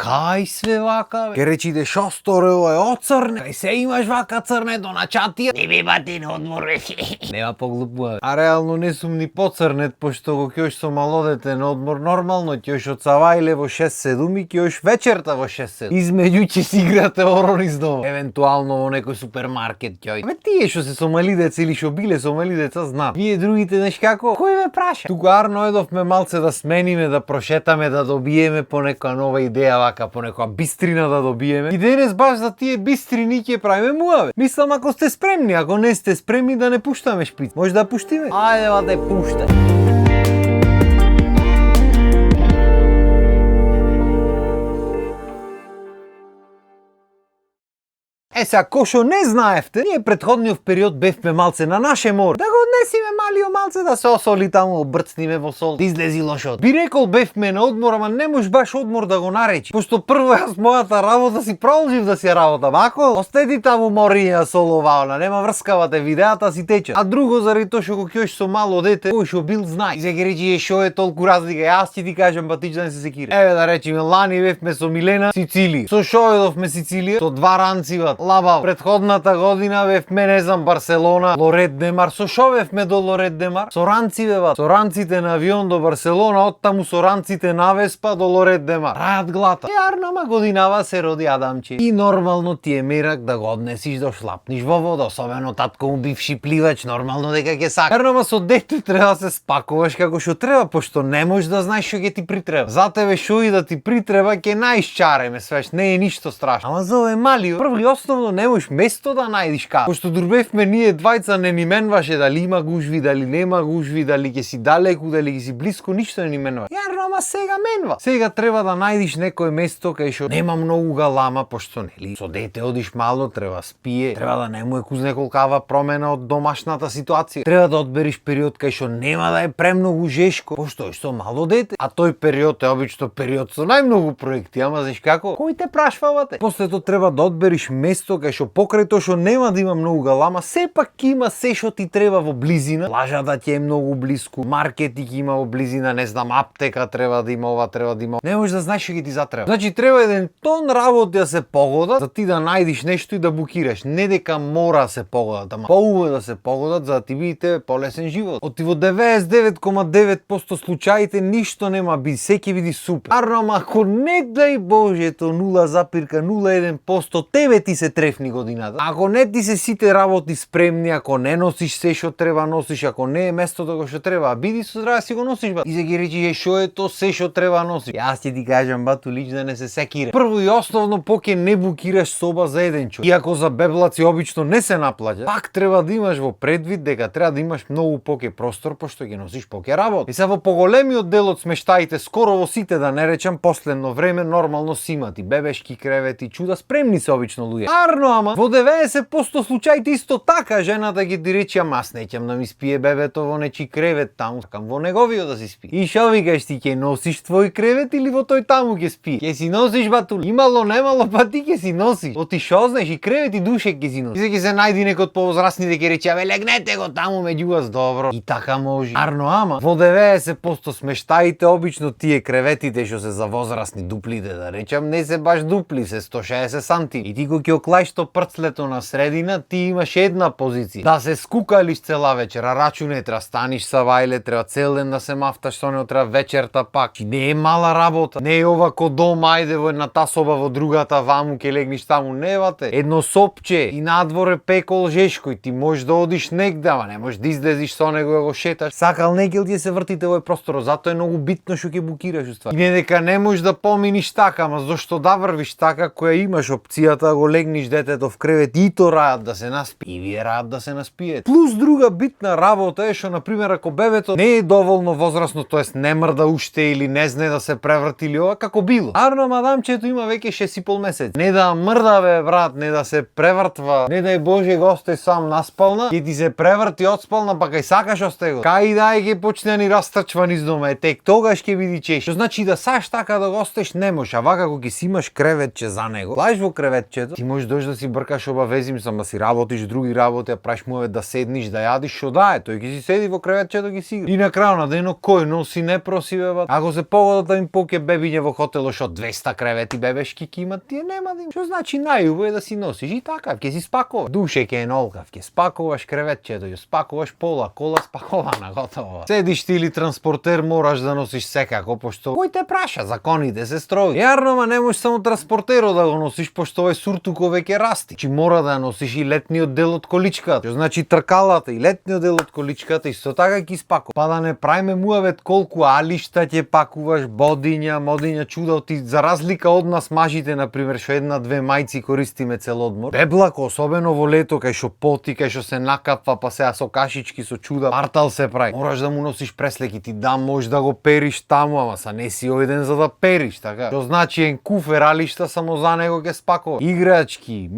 Кај све вака, бе? Ке речите шо сторило е оцрне? Кај се имаш вака црнето на чатија? Не би батин одмор, бе. Нема поглупува. А реално не сум ни поцрнет, пошто го кјош со малодете на одмор нормално, кјош од Савајле во 6-7 и кјош вечерта во 6-7. Измеѓу ќе си играте орор из дома. Евентуално во некој супермаркет ќе ојде. Тие што се сомали деца или што биле сомали деца знаат. Вие другите знаеш како? Кој ве праша? Туку Арно едовме малце да смениме, да прошетаме, да добиеме по некоја нова идеја вака, по некоја бистрина да добиеме. И денес баш за тие бистрини ќе правиме муаве. Мислам ако сте спремни, ако не сте спремни да не пуштаме шпиц. Може да пуштиме? Ајде ва да пуштај. Сега, ко шо не знаевте, ние претходниот период бевме малце на наше море. Да го однесиме малио малце да се осоли таму, обрцниме во сол, да излези лошот. Би рекол бевме на одмор, ама не може баш одмор да го наречи. Пошто прво јас мојата работа си продолжив да си работам. Ако остеди таму мориња соловаона, нема врскавате видеата си течат. А друго заради тоа што го кјош со мало дете, кој што бил знае. И се ќе речи шо е толку разлика, јас ќе ти кажам па ти да не се секире. Еве да речеме лани бевме со Милена Сицилија. Со шо едовме Сицилија? Со два ранцива. Лабав. Предходната година бевме не знам Барселона, Лорет де Мар. Со шо бевме до Лорет де Мар? Со ранци бева. Со ранците на авион до Барселона, оттаму со ранците на Веспа до Лорет де Мар. Рајат глата. Арнама годинава се роди Адамче. И нормално ти е мерак да го однесиш да шлапниш во вода, особено татко му бивши пливач, нормално дека ќе сака. Арнама со дете треба да се спакуваш како што треба, пошто не можеш да знаеш што ќе ти притреба. За тебе шо и да ти притреба ќе најшчареме, свеш, не е ништо страшно. Ама за овој малио, прво и основно не можеш место да најдиш кај. Пошто дурбевме ние двајца не ни менваше дали има гужви, дали нема гужви, дали ќе си далеку, дали ќе си блиско, ништо не ни менва. Јарно, ама сега менва. Сега треба да најдиш некое место кај што нема многу галама, пошто нели со дете одиш мало, треба спие, треба да не му е кузнеколкава промена од домашната ситуација. Треба да одбериш период кај што нема да е премногу жешко, пошто е што мало дете, а тој период е обично период со најмногу проекти, ама знаеш како? Кој те прашвавате? После тоа треба да одбериш место кај што покрај тоа што нема да има многу галама, сепак има се што ти треба во близина. Плажата ќе е многу блиску, маркети ќе има во близина, не знам, аптека треба да има, ова треба да има. Не можеш да знаеш што ќе ти затреба. Значи треба еден тон работи да се погодат, за ти да најдиш нешто и да букираш. Не дека мора да се погодат, ама поубаво да се погодат за да ти видите полесен живот. Оти во 99,9% случаите ништо нема би, се ќе биде супер. Ама ако не дај Божето 0,01% тебе ти се трефни годината. Ако не ти се сите работи спремни, ако не носиш се што треба носиш, ако не е местото кога што треба, биди со здраве си го носиш ба. И се ги речи шо е то се што треба носиш. Јас ќе ти кажам бату лично да не се секире. Прво и основно поќе не букираш соба за еден човек. Иако за беблаци обично не се наплаќа, пак треба да имаш во предвид дека треба да имаш многу поќе простор пошто ќе носиш поќе работа. И се во поголемиот дел од смештаите, скоро во сите да не речам, последно време нормално си имати бебешки кревети, чуда спремни се обично луѓе. Арно ама во 90% случаите исто така жената ги ти рече ама аз неќам да ми спие бебето во нечи кревет таму, сакам во неговиот да си спи. И шо викаш ти ќе носиш твој кревет или во тој таму ќе спи? Ќе си носиш бату, имало немало па ти ќе си носиш. Оти шо знаеш и кревет и душек ќе си носиш. И ќе се најди некој од повозрасните ќе рече абе легнете го таму меѓу вас добро. И така може. Арно ама во 90% смештаите обично тие креветите што се за возрастни дуплите да речам не се баш дупли, се 160 санти. И ти го ќе оклаиш то прцлето на средина, ти имаш една позиција. Да се скукалиш цела вечера, рачуне треба станиш Савајле, треба цел ден да се мафташ со него, треба вечерта пак. И не е мала работа. Не е ова ко дома, ајде во едната соба, во другата ваму ќе легниш таму, не бате. Едно сопче и надвор е пекол жешко и ти можеш да одиш негде, ама не можеш да излезиш со него да го шеташ. Сакал некел ти се вртите во просторот, затоа е многу битно што ќе букираш уствари. И не дека не можеш да поминиш така, ама зошто да врвиш така која имаш опцијата да го легниш детето в кревет и то раат да се наспи. И вие раат да се наспиете. Плюс друга битна работа е што на пример ако бебето не е доволно возрасно, тоест не мрда уште или не знае да се преврти или ова како било. Арно мадамчето има веќе 6,5 месец. Не да мрда бе брат, не да се превртва, не дај Боже го остави сам наспална, ќе ти се преврти од спална па кај сакаш осте го. Кај дај ќе почне да ни растрчва низ дома, е тек тогаш ќе биде чеш. Што значи да саш така да го оставиш не можеш, а вака кога ќе си имаш креветче за него, лаиш во креветчето, ти можеш да дојдеш да си бркаш обавези, мислам да си работиш други работи, а правиш муавет да седниш, да јадиш, што да е, тој ќе си седи во креветчето ги си игра. И на крајот на денот кој носи не проси бе. Ако се погодат да им поке бебиње во хотелот што 200 кревети бебешки ќе имат, тие нема да им. Што значи најубаво е да си носиш и така, ќе си спакуваш. Душе ќе е нолкав, ќе спакуваш креветчето, ќе спакуваш пола, кола спакована, готово. Седиш ти или транспортер мораш да носиш секако, пошто кој те праша, законите се строги. Јарно, ма не можеш само транспортерот да го носиш, пошто овој суртуко веќе расти. Чи мора да носиш и летниот дел од количката. Што значи тркалата и летниот дел од количката исто така ќе спакува. Па да не правиме муавет колку алишта ќе пакуваш, модиња чудо ти за разлика од нас мажите на пример што една-две мајци користиме цел одмор. Беблако, особено во лето кај што поти, кај што се накапва, па сега со кашички со чуда, партал се прави. Мораш да му носиш преслеки, ти можеш да го периш таму, ама са не си овој ден за да периш, така. Што значи ен куфер алишта само за него ќе спакува. Играчки,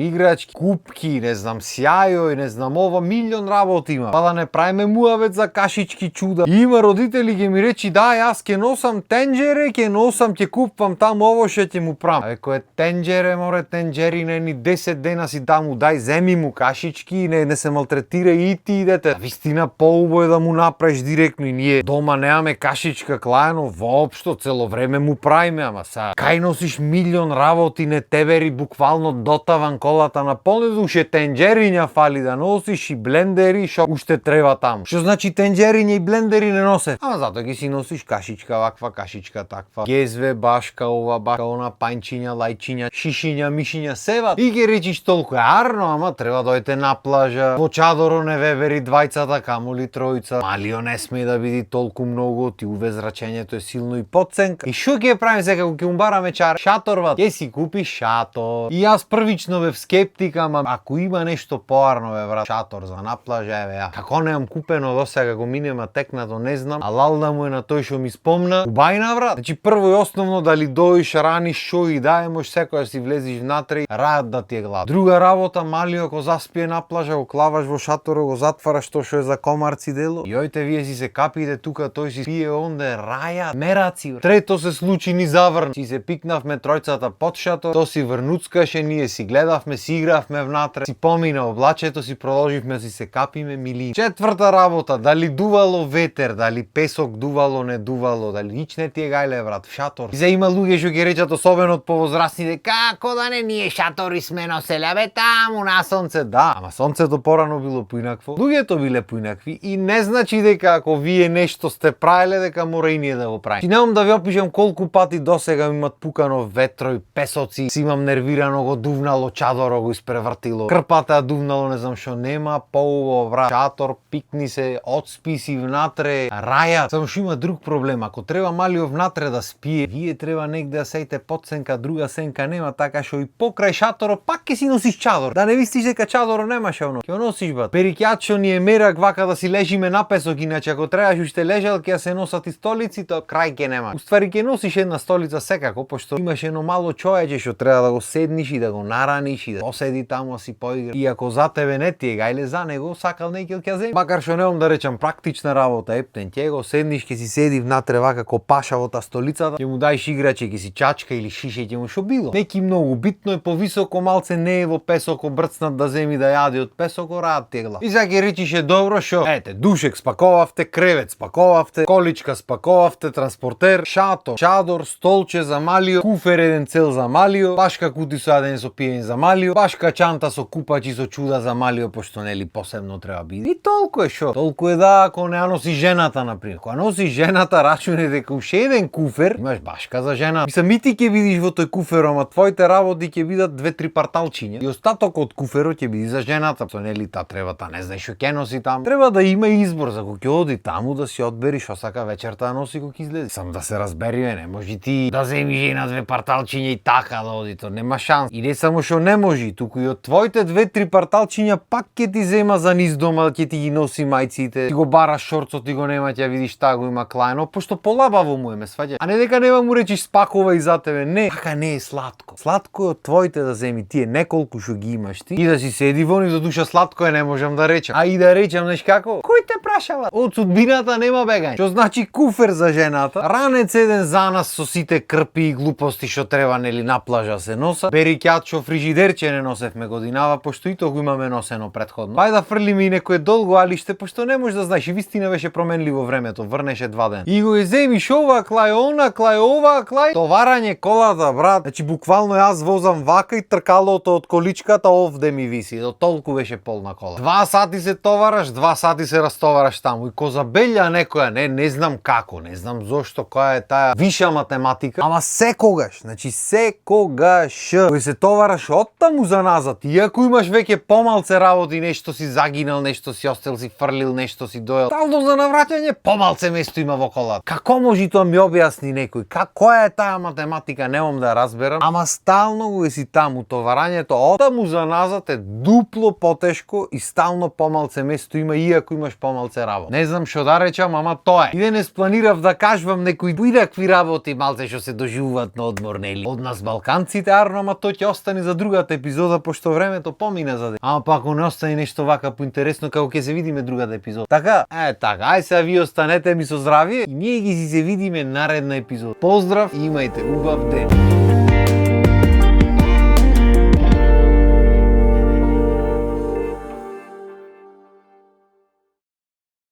купки, не знам, сјајој, не знам ова, милион работи има. Па да не правиме муавет за кашички чуда. И има родители ќе ми речи да, јас ќе носам тенџере, ќе купвам таму ово што ќе му правам. А кој е тенџере, море тенџерине ни 10 дена си таму, дај земи му кашички, не се малтретира и ти идете. А вистина поубаво е да му направиш директно и ние дома немаме кашичка клајано, воопшто цело време му правиме, ама са кај носиш милион работи, не тебери буквално дотаван колата на полне душе тенџериња фали да носиш и блендери што уште треба таму. Што значи тенџериња и блендери не носе? Ама затоа ги си носиш кашичка ваква, кашичка таква, гезве, башка ова, башка она, пајнчиња, лајчиња, шишиња, мишиња, сева. И ги речиш толку арно, ама треба дојте на плажа. Во чадоро не ве бери двајцата, камоли тројца. Малио не сме да биде толку многу, ти уве зрачењето е силно и подценка. И што ќе правиме сега кога ќе му бараме шаторва? Ќе си купи шатор. И јас првично бев скептик, ама ако има нешто поарно бе брат, шатор за на плажа, еве ја. Како немам купено досега го минема текнато не знам, а лалда му е на тој што ми спомна. Убајна брат. Значи прво и основно дали доиш, раниш, шо и да можеш секој да си влезиш внатре, раат да ти е глад. Друга работа, малио ако заспие на плажа, го клаваш во шаторот, го затвараш тоа што е за комарци дело. Јојте вие си се капите тука, тој си спие онде раја, мераци. Трето се случи ни заврн. Си се пикнавме тројцата под шатор, то си врнуцкаше, ние си гледавме, си игравме внатре, си помина облачето, си продолживме да си се капиме милини. Четврта работа, дали дувало ветер, дали песок дувало, не дувало, дали нич не ти е гајле брат, в шатор. И за има луѓе што ќе речат особено од повозрастните, како да не ние шатори сме носеле, бе таму на сонце. Да, ама сонцето порано било поинакво, луѓето биле поинакви и не значи дека ако вие нешто сте правеле дека мора и ние да го правиме. И немам да ви опишам колку пати досега ми имат пукано ветро и песоци, си имам нервирано го дувнало чадоро го испревртило. Крпата дувнало, не знам што нема, поубаво брат. Шатор, пикни се, одспи си внатре, раја. Само што има друг проблем, ако треба малио внатре да спие, вие треба негде да сејте подсенка, друга сенка нема, така што и покрај шаторот пак ќе си носиш чадор. Да не мислиш дека чадоро немаше оно. Ќе носиш бат. Перикјачо ни е мерак вака да си лежиме на песок, иначе ако требаш уште лежал ќе се носат и столици, тоа крај ќе нема. Уствари ќе носиш една столица секако, пошто имаш едно мало чоеќе што треба да го седниш и да го нараниш и да поседи таму си поигра. И ако за тебе не ти е гајле, за него сакал некој ќе земи. Макар што немам да речам практична работа, ептен ќе го седниш, ќе си седи внатре вака ко паша во та столицата, ќе му даеш играче, ќе си чачка или шише ќе му шо било. Неки многу битно е повисоко малце не е во песоко брцнат да земи да јади од песоко раат тегла. И сега ќе речиш е добро што ете душек спаковавте, кревет спаковавте, количка спаковавте, транспортер, шатор, чадор, столче за малио, куфер еден цел за малио, башка кути со јадење со пиење за малио, башка чанта со купачи со чуда за малио, пошто нели посебно треба биде. И толку е шо. Толку е да ако не ја носи жената например. Кога носи жената, рачуне дека уште еден куфер, имаш башка за жена. Мислам и ти ќе видиш во тој куфер, ама твоите работи ќе бидат 2-3 парталчиња и остатокот од куферот ќе биде за жената. Со нели та треба та не знаеш што ќе носи таму. Треба да има избор за кога ќе оди таму да си одбери што сака вечерта да носи кога ќе излезе. Сам да се разбериме, не може ти да земиш една 2 парталчиња и така да оди, то нема шанс. И не само што не може, туку и од твоите 2-3 парталчиња пак ќе ти зема за низ дома, ќе ти ги носи мајците. Ти го бараш шорцот, ти го нема, ќе видиш та го има клајно, пошто полабаво му е, ме сваѓа. А не дека нема му речиш спакува и за тебе. Не, така не е сладко. Сладко е од твоите да земи тие неколку што ги имаш ти и да си седи во нив, за душа сладко е, не можам да речам. А и да речам, знаеш како? Кој те прашава? Од судбината нема бегање. Што значи куфер за жената, ранец еден за нас со сите крпи и глупости што треба нели на плажа се носа, перикјачо, фрижидерче не носевме годинава, пошто и тоа го имаме носено претходно. Ајде да фрлиме и некое долго алиште, пошто не можеш да знаеш, и вистина беше променливо времето, врнеше 2 дена. И го земиш ова, клај она, клај ова, клај товарање колата, брат. Значи буквално јас возам вака и тркалото од количката овде ми виси, до толку беше полна кола. 2 сати се товараш, 2 сати се растовараш таму и ко забелја некоја, не знам како, не знам зошто, која е таа виша математика, ама секогаш, значи секогаш кој се товараш оттаму за назад, иако имаш веќе помалце работи, нешто си загинал, нешто си остел, си фрлил, нешто си доел, стално за навраќање помалце место има во колата. Како може тоа ми објасни некој? Која е таа математика, немам да разберам, ама стално го си таму, товарањето оттаму за назад е дупло потешко и стално помалце место има, иако имаш помалце работа. Не знам што да речам, ама тоа е. И денес планирав да кажувам некои поинакви работи малце што се доживуваат на одмор, нели? Од нас балканците, арно, ама тоа ќе остане за другата епизода, пошто времето помина за ден. Ама па ако не остане нешто вака поинтересно, како ќе се видиме другата епизода. Така, ај сега ви останете ми со здравие и ние ги си се видиме наредна епизода. Поздрав и имајте убав ден.